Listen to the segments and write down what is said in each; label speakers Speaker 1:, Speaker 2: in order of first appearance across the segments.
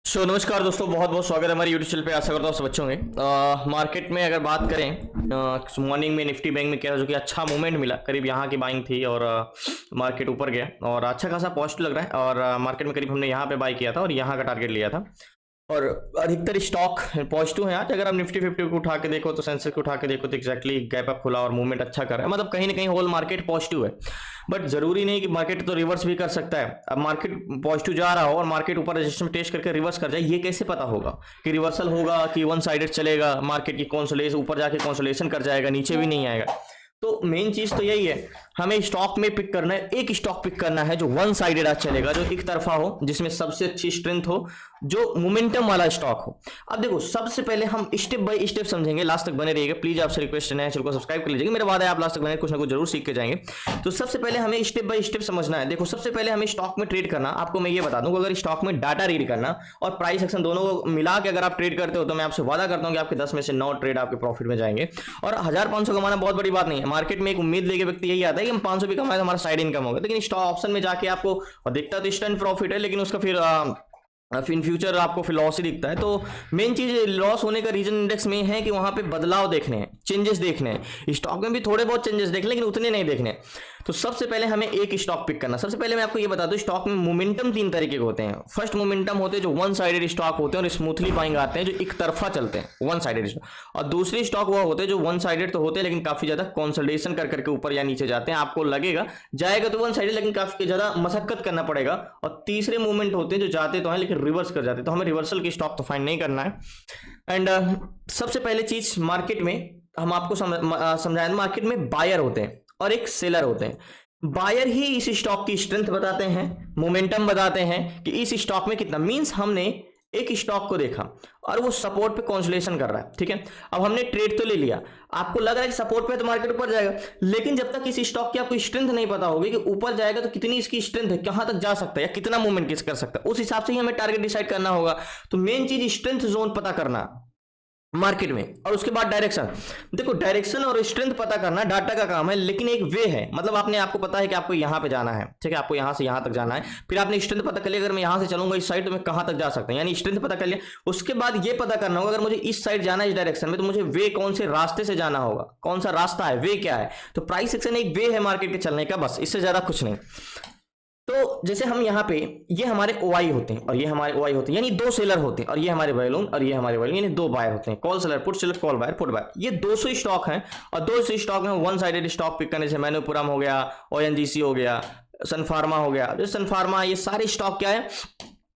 Speaker 1: नमस्कार दोस्तों, बहुत बहुत स्वागत है हमारे यूट्यूब चैनल पे। आशा करता हूँ सब अच्छे होंगे। मार्केट में अगर बात करें, मॉर्निंग में निफ्टी बैंक में क्या जो कि अच्छा मूवमेंट मिला, करीब यहाँ की बाइंग थी और मार्केट ऊपर गया और अच्छा खासा पॉजिटिव लग रहा है। और मार्केट में करीब हमने यहाँ पे बाई किया था और यहाँ का टारगेट लिया था और अधिकतर स्टॉक पॉजिटिव है आज। अगर आप निफ्टी 50 को उठा के देखो तो सेंसेक्स को उठा के देखो तो एक्जैक्टली गैप अप खुला और मूवमेंट अच्छा कर रहा है। मतलब कहीं ना कहीं होल मार्केट पॉजिटिव है, बट जरूरी नहीं कि मार्केट तो रिवर्स भी कर सकता है। अब मार्केट पॉजिटिव जा रहा हो और मार्केट ऊपर रजिस्ट्रेशन टेस्ट करके रिवर्स कर जाए, ये कैसे पता होगा कि रिवर्सल होगा कि वन साइडेड चलेगा, मार्केट की कंसोलिडेशन ऊपर जाके कंसोलिडेशन कर जाएगा, नीचे भी नहीं आएगा। तो मेन चीज तो यही है, हमें स्टॉक में पिक करना है, एक स्टॉक पिक करना है जो वन साइडेड आज चलेगा, जो एक तरफा हो, जिसमें सबसे अच्छी स्ट्रेंथ हो, जो मोमेंटम वाला स्टॉक हो। अब देखो, सबसे पहले हम स्टेप बाय स्टेप समझेंगे, लास्ट तक बने रहिएगा प्लीज। आपसे रिक्वेस्ट है, चैनल को सब्सक्राइब कर लीजिएगा, मेरा वादा है आप लास्ट तक बने कुछ ना कुछ जरूर सीख के जाएंगे। तो सबसे पहले हमें स्टेप बाय स्टेप समझना है। देखो, सबसे पहले हमें स्टॉक में ट्रेड करना, आपको मैं ये बता दूं, अगर स्टॉक में डाटा रीड करना और प्राइस एक्शन दोनों को मिला के अगर आप ट्रेड करते हो तो मैं आपसे वादा करता हूं कि आपके 10 में से 9 ट्रेड आपके प्रॉफिट में जाएंगे। और 1500 कमाना बहुत बड़ी बात नहीं है। मार्केट में एक उम्मीद लेके व्यक्ति यही आता है कि हम 500 भी कमाए तो हमारा साइड इनकम होगा, लेकिन स्टॉक ऑप्शन में जाके आपको दिखता तो इंस्टेंट प्रॉफिट है, लेकिन उसका फिर इन फ्यूचर आपको फिर लॉस ही दिखता है। तो मेन चीज लॉस होने का रीजन इंडेक्स में है कि वहां पे बदलाव देखने हैं, चेंजेस देखने हैं। स्टॉक में भी थोड़े बहुत चेंजेस देख, लेकिन उतने नहीं देखने। तो सबसे पहले हमें एक स्टॉक पिक करना। सबसे पहले मैं आपको ये बता दूं, स्टॉक में मोमेंटम 3 तरीके के होते हैं। फर्स्ट मोमेंटम होते हैं जो वन साइडेड स्टॉक होते हैं और स्मूथली बाइंग आते हैं, जो एक तरफा चलते हैं, वन साइडेड स्टॉक। और दूसरी स्टॉक वो होते हैं जो वन साइडेड तो होते हैं लेकिन काफी ज्यादा कंसोलिडेशन कर करके ऊपर या नीचे जाते हैं। आपको लगेगा जाएगा तो वन साइडेड, लेकिन काफी ज्यादा मशक्कत करना पड़ेगा। और तीसरे मूवमेंट होते हैं जो जाते तो हैं लेकिन रिवर्स कर जाते हैं, तो हमें रिवर्सल की स्टॉक तो फाइंड नहीं करना है। एंड सबसे पहले चीज मार्केट में हम आपको समझाएं, मार्केट में बायर होते हैं और एक सेलर होते हैं। बायर ही इस स्टॉक की स्ट्रेंथ बताते हैं, मोमेंटम बताते हैं कि इस स्टॉक में कितना। मींस हमने एक स्टॉक को देखा और वो सपोर्ट पे कंसोलिडेशन कर रहा है, ठीक है। अब हमने ट्रेड तो ले लिया, आपको लग रहा है कि सपोर्ट पे तो मार्केट ऊपर जाएगा, लेकिन जब तक इस स्टॉक की आपको स्ट्रेंथ नहीं पता होगी कि ऊपर जाएगा तो कितनी इसकी स्ट्रेंथ है, कहां तक जा सकता है या कितना मूवमेंट किस कर सकता है, उस हिसाब से ही हमें टारगेट डिसाइड करना होगा। तो मेन चीज स्ट्रेंथ जोन पता करना मार्केट में, और उसके बाद डायरेक्शन। देखो, डायरेक्शन और स्ट्रेंथ पता करना डाटा का काम है, लेकिन एक वे है। मतलब आपको पता है कि आपको यहां पे जाना है, ठीक है, आपको यहां से यहां तक जाना है, फिर आपने स्ट्रेंथ पता कर लिया, अगर मैं यहां से चलूंगा इस साइड तो मैं कहां तक जा सकता हूं, यानी स्ट्रेंथ पता कर लिया। उसके बाद ये पता करना होगा, अगर मुझे इस साइड जाना है इस डायरेक्शन में, तो मुझे वे कौन से रास्ते से जाना होगा, कौन सा रास्ता है, वे क्या है। तो प्राइस एक्शन एक वे है मार्केट के चलने का, बस, इससे ज्यादा कुछ नहीं। तो जैसे हम यहाँ पे, ये हमारे ओआई होते हैं और ये हमारे ओआई होते हैं, यानी 2 सेलर होते हैं, और ये हमारे वैल्यून और ये हमारे वैल्यून, यानी 2 बायर होते हैं, call seller, put seller, call buyer, put buyer. ये 200 स्टॉक हैं और 200 स्टॉक में वन साइडेड स्टॉक पिक करने से मैन्युपुरम हो गया, ओएनजीसी हो गया, सन फार्मा हो गया। जो सन फार्मा, ये सारे स्टॉक क्या है,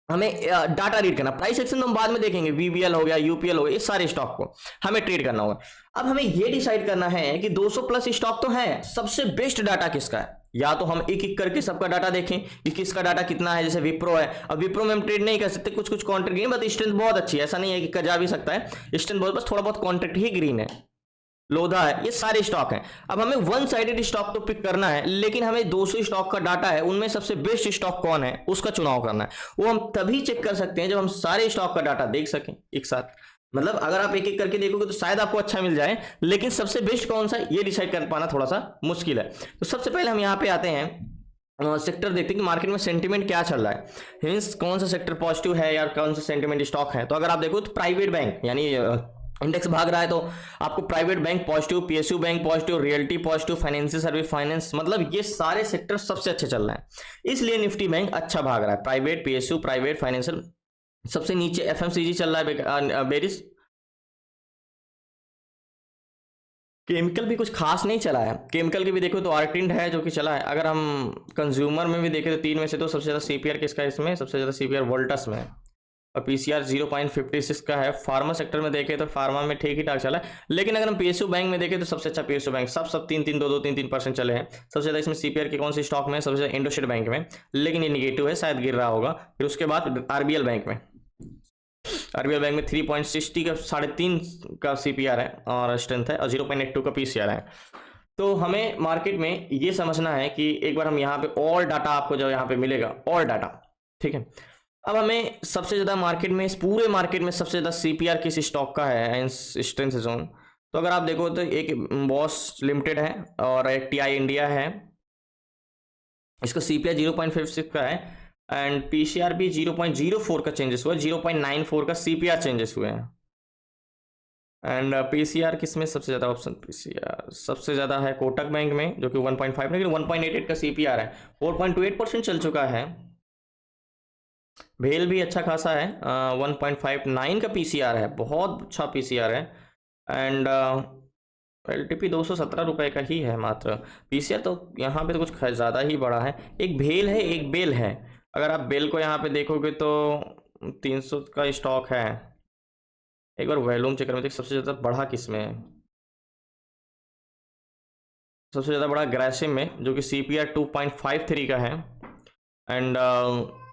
Speaker 1: हमें डाटा रीड करना। प्राइस एक्शन तो हम बाद में देखेंगे, वीबीएल हो गया, यूपीएल हो गया, ये सारे स्टॉक को हमें ट्रेड करना होगा। अब हमें ये डिसाइड करना है कि 200 प्लस स्टॉक तो है, सबसे बेस्ट डाटा किसका है। या तो हम एक एक करके सबका डाटा देखें कि किसका डाटा कितना है। जैसे विप्रो है, अब विप्रो में हम ट्रेड नहीं कर सकते, कुछ कुछ कॉन्ट्रैक्ट ग्रीन, बट स्ट्रेंथ बहुत अच्छी है, ऐसा नहीं है कि जा भी सकता है, स्ट्रेंथ बहुत, बस थोड़ा बहुत कॉन्ट्रैक्ट ही ग्रीन है, लोधा है, ये सारे स्टॉक हैं। अब हमें वन साइडेड स्टॉक तो पिक करना है, लेकिन हमें 200 स्टॉक का डाटा है, उनमें सबसे बेस्ट स्टॉक कौन है उसका चुनाव करना है। वो हम तभी चेक कर सकते हैं जब हम सारे स्टॉक का डाटा देख सकें एक साथ। मतलब अगर आप एक एक करके देखोगे तो शायद आपको अच्छा मिल जाए, लेकिन सबसे बेस्ट कौन सा ये डिसाइड कर पाना थोड़ा सा मुश्किल है। तो सबसे पहले हम यहाँ पे आते हैं, सेक्टर देखते हैं कि मार्केट में सेंटीमेंट क्या चल रहा है, मींस कौन सा सेक्टर पॉजिटिव है या कौन सा सेंटीमेंट स्टॉक है। तो अगर आप देखो तो प्राइवेट बैंक, यानी इंडेक्स भाग रहा है तो आपको private bank positive, PSU bank positive, realty positive, financial service, finance, मतलब ये सारे सेक्टर सबसे अच्छे चल रहे हैं, इसलिए निफ्टी बैंक अच्छा भाग रहा है। Private, PSU, private, financial. सबसे नीचे एफएमसीजी चल रहा है बेरिस। केमिकल भी कुछ खास नहीं चला है, केमिकल के भी देखो तो आर्टिंड है जो कि चला है। अगर हम कंज्यूमर में भी देखें तो 3 में से तो सबसे ज्यादा सीपीआर किसका है, इसमें सबसे ज्यादा सीपीआर वोल्टस में है और पीसीआर 0.56 का है। फार्मा सेक्टर में देखें तो फार्मा में ठीक ही ठाक चला है, लेकिन अगर हम पीएसयू बैंक में देखें तो सबसे अच्छा पीएसयू बैंक, सब 3-3 चले हैं। सबसे ज्यादा इसमें सीपीआर के कौन सी स्टॉक में, सबसे ज्यादा इंडोसिंड बैंक में, लेकिन ये निगेटिव है, शायद गिर रहा होगा। फिर उसके बाद आरबीएल बैंक में, आरबीएल बैंक में 3.60 का 3.5 का सीपीआर है और स्ट्रेंथ है, और 0.82 का पीसीआर है। तो हमें मार्केट में ये समझना है कि एक बार हम यहाँ पे ऑल डाटा, आपको जो यहाँ पे मिलेगा ऑल डाटा, ठीक है। अब हमें सबसे ज्यादा मार्केट में, इस पूरे मार्केट में सबसे ज्यादा सीपीआर किस स्टॉक का है, स्ट्रेंथ जोन। तो अगर आप देखो तो एक बॉस लिमिटेड है और एक टीआई इंडिया है, इसका सीपीआर 0.56 का है। एंड पीसीआर भी 0.04 का चेंजेस हुआ है, 0.94 का सीपीआर चेंजेस हुए हैं। एंड पीसीआर किसमें सबसे ज़्यादा ऑप्शन, पीसीआर सबसे ज़्यादा है कोटक बैंक में जो कि 1.5, लेकिन 1.88 का सीपीआर है, 4.28% चल चुका है। भेल भी अच्छा खासा है, 1.59 का पीसीआर है, बहुत अच्छा पीसीआर है। एंड एलटीपी 217 रुपये का ही है मात्र। पीसीआर तो यहाँ पे तो कुछ ज़्यादा ही बड़ा है। एक भेल है, एक बेल है। अगर आप बेल को यहाँ पे देखोगे तो 300 का स्टॉक है। एक बार वॉल्यूम चेक करें, सबसे ज़्यादा बढ़ा किस में है? सबसे ज़्यादा बड़ा ग्रासिम में, जो कि सीपीआर 2.53 का है एंड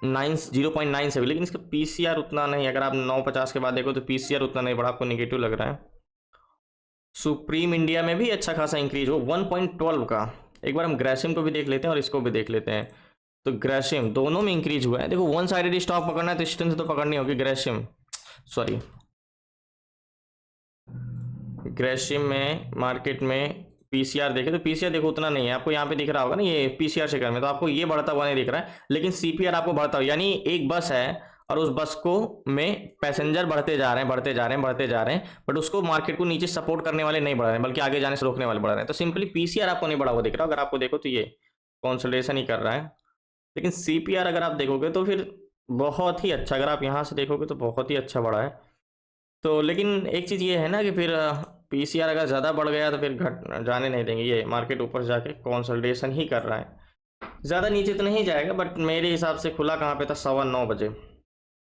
Speaker 1: 0.97, लेकिन इसका पीसीआर उतना नहीं। अगर आप 950 के बाद देखो तो पीसीआर उतना नहीं बड़ा, आपको निगेटिव लग रहा है। सुप्रीम इंडिया में भी अच्छा खासा इंक्रीज हो 1.12 का। एक बार हम ग्रासिम को भी देख लेते हैं और इसको भी देख लेते हैं। तो ग्रासिम दोनों में इंक्रीज हुआ है। देखो वन साइडेड स्टॉक पकड़ना है तो स्ट्रेंथ तो पकड़नी होगी। ग्रासिम में मार्केट में पीसीआर देखे तो पीसीआर देखो उतना नहीं है, आपको यहाँ पे दिख रहा होगा ना, ये पीसीआर शेयर में तो आपको ये बढ़ता हुआ नहीं दिख रहा है, लेकिन सीपीआर आपको बढ़ता हुआ, यानी एक बस है और उस बस को में पैसेंजर बढ़ते जा रहे हैं, बढ़ते जा रहे हैं, बढ़ते जा रहे हैं, बट उसको मार्केट को नीचे सपोर्ट करने वाले नहीं बढ़ रहे हैं, बल्कि आगे जाने से रोकने वाले बढ़ रहे हैं। तो सिंपली पीसीआर आपको नहीं बढ़ा हुआ दिख रहा। अगर आपको देखो तो ये कॉन्सोलिडेशन ही कर रहा है, लेकिन सीपीआर अगर आप देखोगे तो फिर बहुत ही अच्छा, अगर आप यहाँ से देखोगे तो बहुत ही अच्छा बढ़ा है। तो लेकिन एक चीज़ ये है ना कि फिर पीसीआर अगर ज़्यादा बढ़ गया तो फिर घट जाने नहीं देंगे। ये मार्केट ऊपर जाके कंसोलिडेशन ही कर रहा है, ज़्यादा नीचे तो नहीं जाएगा, बट मेरे हिसाब से खुला कहाँ पे था, 9:15 बजे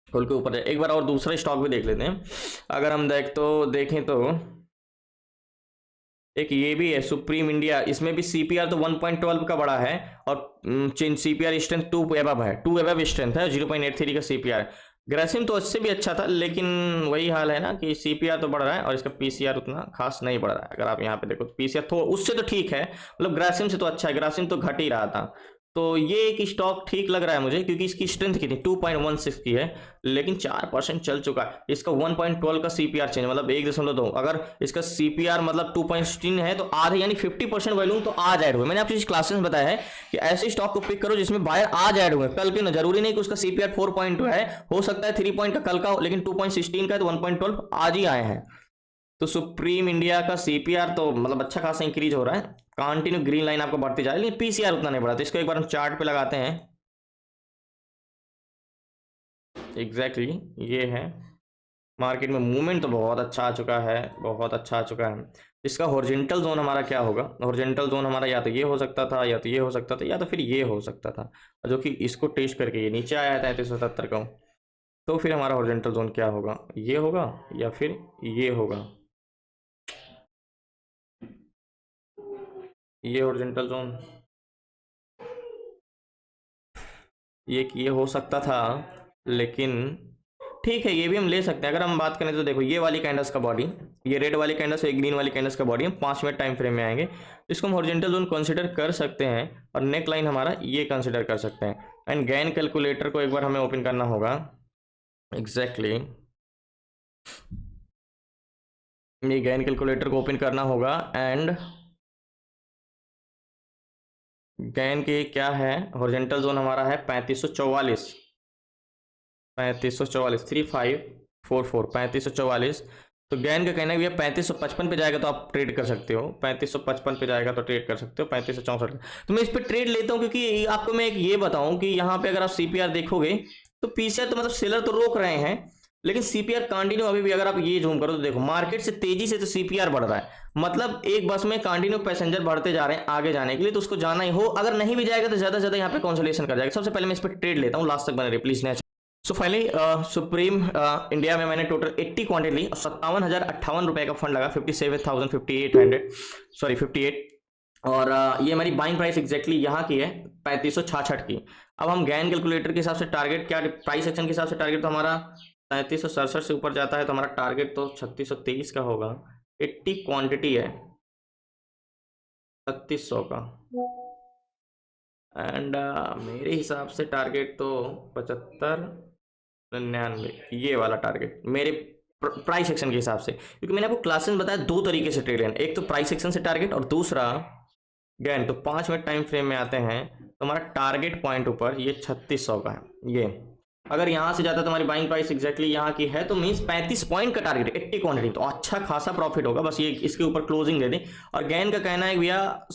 Speaker 1: खुल के ऊपर जाए। एक बार और दूसरा स्टॉक भी देख लेते हैं। अगर हम देखें तो एक ये भी है सुप्रीम इंडिया, इसमें भी सीपीआर तो 1.12 का बड़ा है और सीपीआर स्ट्रेंथ 2 एबव है, 2 एबव स्ट्रेंथ है, 0.83 का सीपीआर। ग्रासिम तो उससे भी अच्छा था, लेकिन वही हाल है ना कि सीपीआर तो बढ़ रहा है और इसका पीसीआर उतना खास नहीं बढ़ रहा है। अगर आप यहाँ पे देखो तो पीसीआर तो उससे तो ठीक है, मतलब ग्रासिम से तो अच्छा है, ग्रासिम तो घट ही रहा था। तो ये एक स्टॉक ठीक लग रहा है मुझे, क्योंकि इसकी स्ट्रेंथ कितनी 2.16 की है, लेकिन 4% चल चुका है। इसका 1.12 का सीपीआर चेंज, मतलब 1.2। अगर इसका सीपीआर मतलब 2.16 है तो आधे यानी 50% वॉल्यूम तो आज ऐड हुए। मैंने आपको इस क्लासेस में बताया है कि ऐसे स्टॉक को पिक करो जिसमें बायर आज ऐड हुए, कल के ना। जरूरी नहीं कि उसका सीपीआर 4.2 है, हो सकता है 3 पॉइंट का कल का हो, लेकिन 2.16 का है तो 1.12 आज ही आए हैं। तो सुप्रीम इंडिया का सीपीआर तो मतलब अच्छा खासा इंक्रीज हो रहा है, कंटिन्यू ग्रीन लाइन आपको बढ़ती जा रही है, लेकिन पीसीआर उतना नहीं बढ़ा। तो इसको एक बार हम चार्ट पे लगाते हैं। एग्जैक्टली ये है, मार्केट में मूवमेंट तो बहुत अच्छा आ चुका है, बहुत अच्छा आ चुका है। इसका हॉरिजॉन्टल जोन हमारा क्या होगा? हॉरिजॉन्टल जोन हमारा या तो ये हो सकता था, या तो ये हो सकता था, या तो फिर ये हो सकता था, जो कि इसको टेस्ट करके ये नीचे आया था 3370 का। तो फिर हमारा हॉरिजॉन्टल जोन क्या होगा? ये होगा या फिर ये होगा? ये हॉरिजॉन्टल जोन ये हो सकता था, लेकिन ठीक है, ये भी हम ले सकते हैं। अगर हम बात करें तो देखो ये वाली कैंडल्स का बॉडी, ये रेड वाली कैंडल्स और ग्रीन वाली कैंडल्स का बॉडी हम 5 मिनट टाइम फ्रेम में आएंगे, तो इसको हम हॉरिजॉन्टल जोन कंसीडर कर सकते हैं और नेक लाइन हमारा ये कंसीडर कर सकते हैं। एंड गैन कैलकुलेटर को एक बार हमें ओपन करना होगा। एग्जैक्टली ये गैन कैलकुलेटर को ओपन करना होगा एंड गैन के क्या है, हॉरिजॉन्टल जोन हमारा है 3544, 3544 3544। तो गैन का कहना है भैया 3555 पे जाएगा तो आप ट्रेड कर सकते हो, 3555 पे जाएगा तो ट्रेड कर सकते हो, 3564। तो मैं इस पे ट्रेड लेता हूँ, क्योंकि आपको मैं एक ये बताऊं कि यहाँ पे अगर आप सीपीआर देखोगे तो पीसीआर तो मतलब सेलर तो रोक रहे हैं, लेकिन सीपीआर कंटिन्यू अभी भी। अगर आप ये जूम करो तो देखो मार्केट से तेजी से तो सीपीआर बढ़ रहा है, मतलब एक बस में कंटिन्यू पैसेंजर बढ़ते जा रहे हैं आगे जाने के लिए, तो उसको जाना ही हो। अगर नहीं भी जाएगा तो ज्यादा से ज्यादा यहाँ पे कंसोलिडेशन कर जाएगा। सबसे पहले मैं इस पर ट्रेड लेता हूँ, लास्ट तक बने रहिए please. So finally supreme India में मैंने टोटल 80 क्वांटिटी ली और 57,058 रुपए का फंड लगा, 57,058 सॉरी 58। और ये हमारी बाइंग प्राइस एग्जैक्टली यहाँ की है 3566 की। अब हम गैन कैलकुलेटर के हिसाब से टारगेट क्या, प्राइस एक्शन के हिसाब से टारगेट तो हमारा 3767 से ऊपर जाता है तो हमारा टारगेट तो 3623 का होगा। 80 क्वांटिटी है 3600 का, एंड मेरे हिसाब से टारगेट तो 7599, ये वाला टारगेट मेरे प्राइस एक्शन के हिसाब से। क्योंकि मैंने आपको क्लासेस में बताया दो तरीके से ट्रेड लेना, एक तो प्राइस एक्शन से टारगेट और दूसरा गैन तो 5 मिनट टाइम फ्रेम में आते हैं तो हमारा टारगेट पॉइंट ऊपर ये 3600 का है। ये अगर यहाँ से जाता है तो हमारी बाइंग प्राइस एग्जैक्टली यहाँ की है, तो मीन्स 35 पॉइंट का टारगेट 80 क्वांटिटी, तो अच्छा खासा प्रॉफिट होगा। बस ये इसके ऊपर क्लोजिंग दे दें। और गैन का कहना है भैया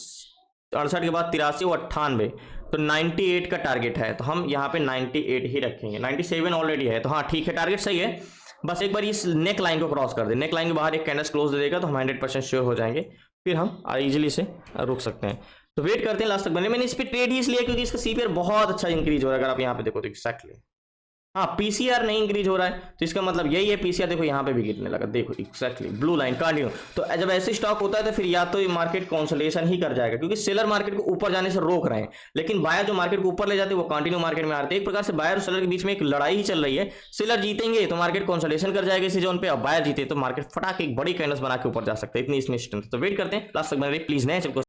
Speaker 1: 68 के बाद 83 और 98, तो 98 का टारगेट है, तो हम यहाँ पे 98 ही रखेंगे। 97 ऑलरेडी है, तो हाँ ठीक है, टारगेट सही है। बस एक बार इस नेक लाइन को क्रॉस कर दे, नेक लाइन के बाहर एक कैंडल क्लोज दे देगा तो हम 100% श्योर हो जाएंगे, फिर हम इजीली से रुक सकते हैं। तो वेट करते हैं लास्ट तक बने। मैंने इस पर ट्रेड ही इसलिए क्योंकि इसका सीपीआर बहुत अच्छा इंक्रीज हो रहा है। अगर आप यहाँ पे देखो तो एक्जैक्टली, हाँ पीसीआर नहीं इंक्रीज हो रहा है, तो इसका मतलब यही है पीसीआर देखो यहाँ पे भी गिरने लगा, देखो एक्जैक्टली ब्लू लाइन कंटिन्यू। तो जब ऐसे स्टॉक होता है तो फिर या तो ये मार्केट कंसोलिडेशन ही कर जाएगा, क्योंकि सेलर मार्केट को ऊपर जाने से रोक रहे हैं, लेकिन बायर जो मार्केट को ऊपर ले जाते हैं वो कंटिन्यू मार्केट में आते हैं। एक प्रकार से बायर और सेलर के बीच में एक लड़ाई ही चल रही है। सेलर जीतेंगे तो मार्केट कंसोलिडेशन कर जाएगा इसी जोन पे, और बायर जीते तो मार्केट फटाक एक बड़ी कैंडल्स बना के ऊपर जा सकता है, इतनी इसमें स्ट्रेंथ। तो वेट करते हैं लास्ट तक बने रहिए प्लीज। नए सबको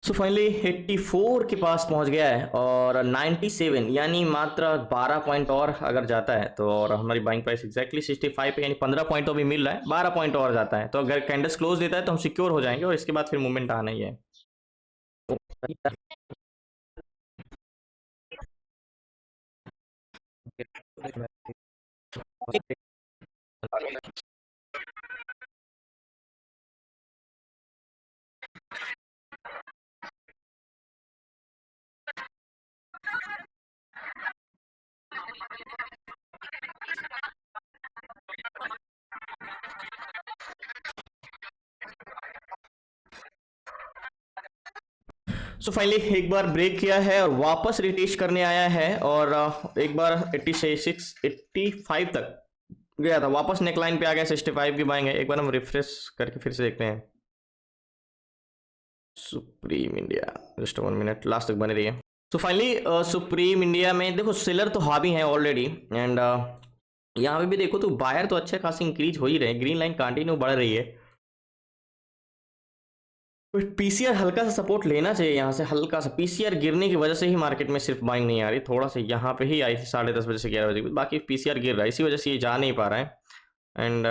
Speaker 1: सो फाइनली 84 के पास पहुंच गया है, और 97 यानी मात्र 12 पॉइंट और अगर जाता है तो, और हमारी बाइंग प्राइस एक्जैक्टली 65 पे, यानी 15 पॉइंट तो अभी मिल रहा है, 12 पॉइंट और जाता है तो अगर कैंडल्स क्लोज देता है तो हम सिक्योर हो जाएंगे, और इसके बाद फिर मूवमेंट आना ही है। सो फाइनली एक बार ब्रेक किया है और वापस रिटेस्ट करने आया है, और एक बार 86 85 तक गया था, वापस नेकलाइन पे आ गया, 65 की बाइंग है। एक बार हम रिफ्रेश करके फिर से देखते हैं supreme India, just 1 minute last तक बने रहिए। सो फाइनली सुप्रीम इंडिया में देखो सेलर तो हावी है ऑलरेडी, एंड यहाँ पे भी देखो तो बायर तो अच्छे खासी इंक्रीज हो ही रहे हैं, ग्रीन लाइन कंटिन्यू बढ़ रही है। पीसीआर हल्का सा सपोर्ट लेना चाहिए यहाँ से, हल्का सा पीसीआर गिरने की वजह से ही मार्केट में सिर्फ बाइंग नहीं आ रही, थोड़ा सा यहाँ पे ही आई थी 10:30 बजे से 11 बजे, बाकी पीसीआर गिर रहा है, इसी वजह से ये जा नहीं पा रहा है। And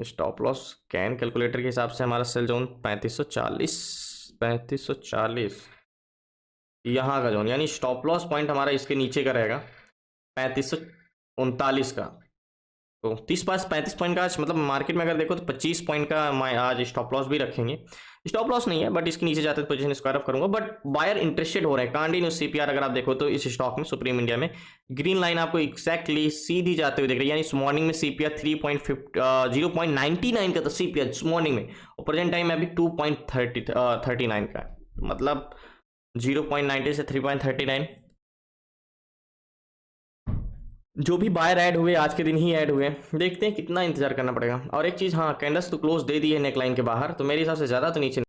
Speaker 1: stop loss can calculator के हिसाब से हमारा सेल जोन 3540 यहाँ का जोन, यानी स्टॉप लॉस पॉइंट हमारा इसके नीचे का रहेगा 3539 का। तो 35 पॉइंट का मतलब मार्केट में अगर देखो तो 25 पॉइंट का आज स्टॉप लॉस भी रखेंगे। स्टॉप लॉस नहीं है बट इसके नीचे जाते तो पोजीशन स्क्वायर ऑफ करूंगा, बट बायर इंटरेस्टेड हो रहे हैं कंटिन्यूस सीपीआर। अगर आप देखो तो इस स्टॉक में सुप्रीम इंडिया में ग्रीन लाइन आपको एक्जैक्टली सीधी जाते हुए दिख रही है, यानी मॉर्निंग में सीपीआर 0.99 का था सीपीआर मॉर्निंग में, और प्रेजेंट टाइम में अभी 2.39 का है, मतलब 0.90 से 3.39। जो भी बायर ऐड हुए आज के दिन ही ऐड हुए, देखते हैं कितना इंतजार करना पड़ेगा। और एक चीज, हाँ कैंडल्स तो क्लोज दे दी है नेकलाइन के बाहर, तो मेरे हिसाब से ज्यादा तो नीचे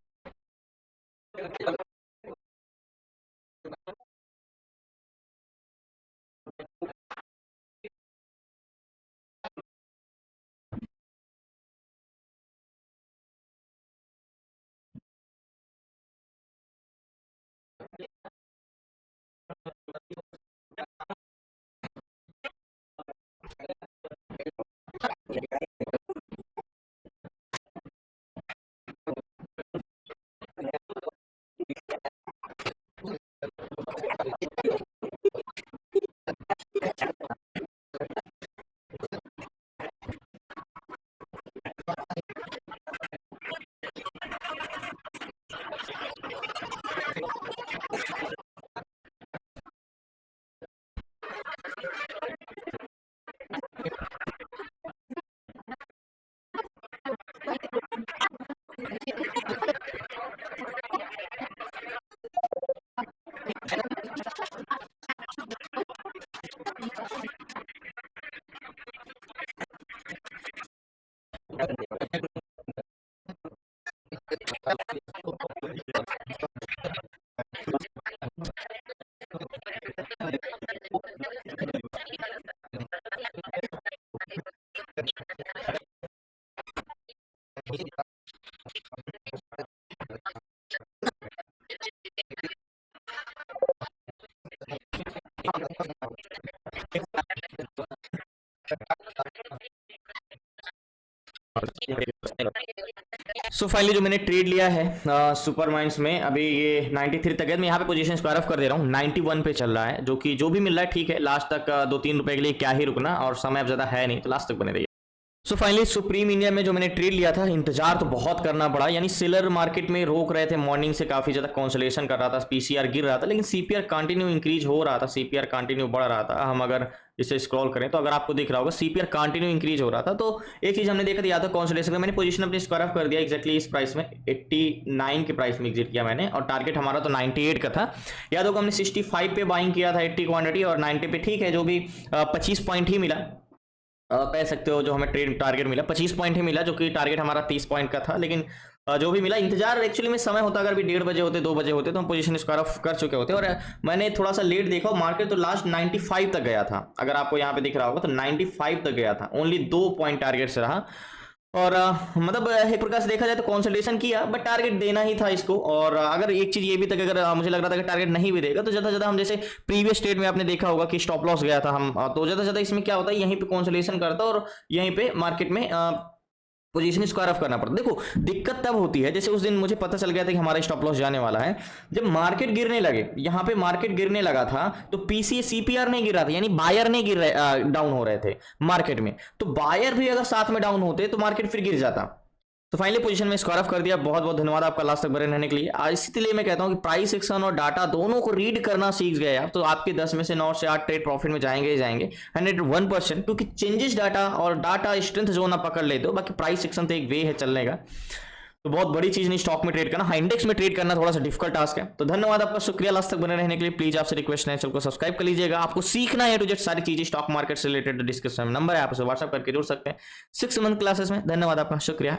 Speaker 1: सो फाइनली जो मैंने ट्रेड लिया है सुपर माइंड्स में, अभी ये 93 तक है। मैं यहाँ पे पोजीशन स्क्वायर ऑफ कर दे रहा हूँ, 91 पे चल रहा है, जो कि जो भी मिल रहा है ठीक है। लास्ट तक 2-3 रुपए के लिए क्या ही रुकना, और समय अब ज्यादा है नहीं, तो लास्ट तक बने रहिए। सो फाइनली सुप्रीम इंडिया में जो मैंने ट्रेड लिया था, इंतजार तो बहुत करना पड़ा, यानी सेलर मार्केट में रोक रहे थे, मॉर्निंग से काफी ज्यादा कंसोलिडेशन कर रहा था, पीसीआर गिर रहा था, लेकिन सीपीआर कंटिन्यू इंक्रीज हो रहा था, सीपीआर कंटिन्यू बढ़ रहा था। हम अगर इसे स्क्रॉल करें तो अगर आपको दिख रहा होगा सीपीआर कंटिन्यू इंक्रीज हो रहा था। तो एक चीज हमने देखा था, या तो कंसोलिडेशन का मैंने पोजीशन अपनी स्क्वायर ऑफ कर दिया एक्जैक्टली इस प्राइस में, 89 के प्राइस में एग्जिट किया मैंने, और टारगेट हमारा तो 98 का था। याद होगा हमने 65 पे बाइंग किया था 80 क्वांटिटी, और 90 पे ठीक है, जो भी 25 पॉइंट ही मिला, कह सकते हो जो हमें ट्रेड टारगेट मिला 25 पॉइंट ही मिला, जो कि टारगेट हमारा 30 पॉइंट का था। लेकिन जो भी मिला, इंतजार एक्चुअली में समय होता, अगर भी 1:30 बजे होते 2 बजे होते तो हम पोजीशन स्क्वायर ऑफ कर चुके होते। और मैंने थोड़ा सा लेट देखा, मार्केट तो लास्ट 95 तक गया था, अगर आपको यहाँ पे दिख रहा होगा तो 95 तक गया था, ओनली 2 पॉइंट टारगेट से रहा। और मतलब एक प्रकार से देखा जाए तो कंसोलिडेशन किया, बट टारगेट देना ही था इसको। और अगर एक चीज ये भी था कि अगर मुझे लग रहा था कि टारगेट नहीं भी देगा तो ज्यादा ज्यादा हम, जैसे प्रीवियस स्टेट में आपने देखा होगा कि स्टॉप लॉस गया था हम, तो ज्यादा ज्यादा इसमें क्या होता है, यहीं पे कंसोलिडेशन करता और यहीं पे मार्केट में पोजीशन स्क्वायर ऑफ करना पड़ता। देखो दिक्कत तब होती है, जैसे उस दिन मुझे पता चल गया था कि हमारा स्टॉप लॉस जाने वाला है, जब मार्केट गिरने लगे, यहाँ पे मार्केट गिरने लगा था तो पीसी सीपीआर नहीं गिर रहा था, यानी बायर नहीं गिर रहे, डाउन हो रहे थे मार्केट में, तो बायर भी अगर साथ में डाउन होते तो मार्केट फिर गिर जाता। तो फाइनली पोजीशन में स्क्वायर ऑफ कर दिया। बहुत बहुत धन्यवाद आपका लास्ट तक बने रहने के लिए। आज इसलिए मैं कहता हूं कि प्राइस एक्शन और डाटा दोनों को रीड करना सीख गए आप, तो आपके 10 में से 9 से 8 ट्रेड प्रॉफिट में जाएंगे ही जाएंगे 101%, क्योंकि चेंजेस डाटा और डाटा स्ट्रेंथ जो ना पकड़ लेते हो, बाकी प्राइस एक्शन तो एक वे है चलने का। तो बहुत बड़ी चीज नहीं स्टॉक में ट्रेड करना, हाँ इंडेक्स में ट्रेड करना थोड़ा सा डिफिकल्ट टास्क है। तो धन्यवाद आपका, शुक्रिया लास्ट तक बने रहने के लिए। प्लीज आपसे रिक्वेस्ट है, चैनल को सब्सक्राइब कर लीजिएगा। आपको सीखना है टू जेट सारी चीजें स्टॉक मार्केट से रिलेटेड, डिस्कशन में नंबर है, आप उसे व्हाट्सएप करके जुड़ सकते हैं 6 मंथ क्लासेस में। धन्यवाद आपका, शुक्रिया।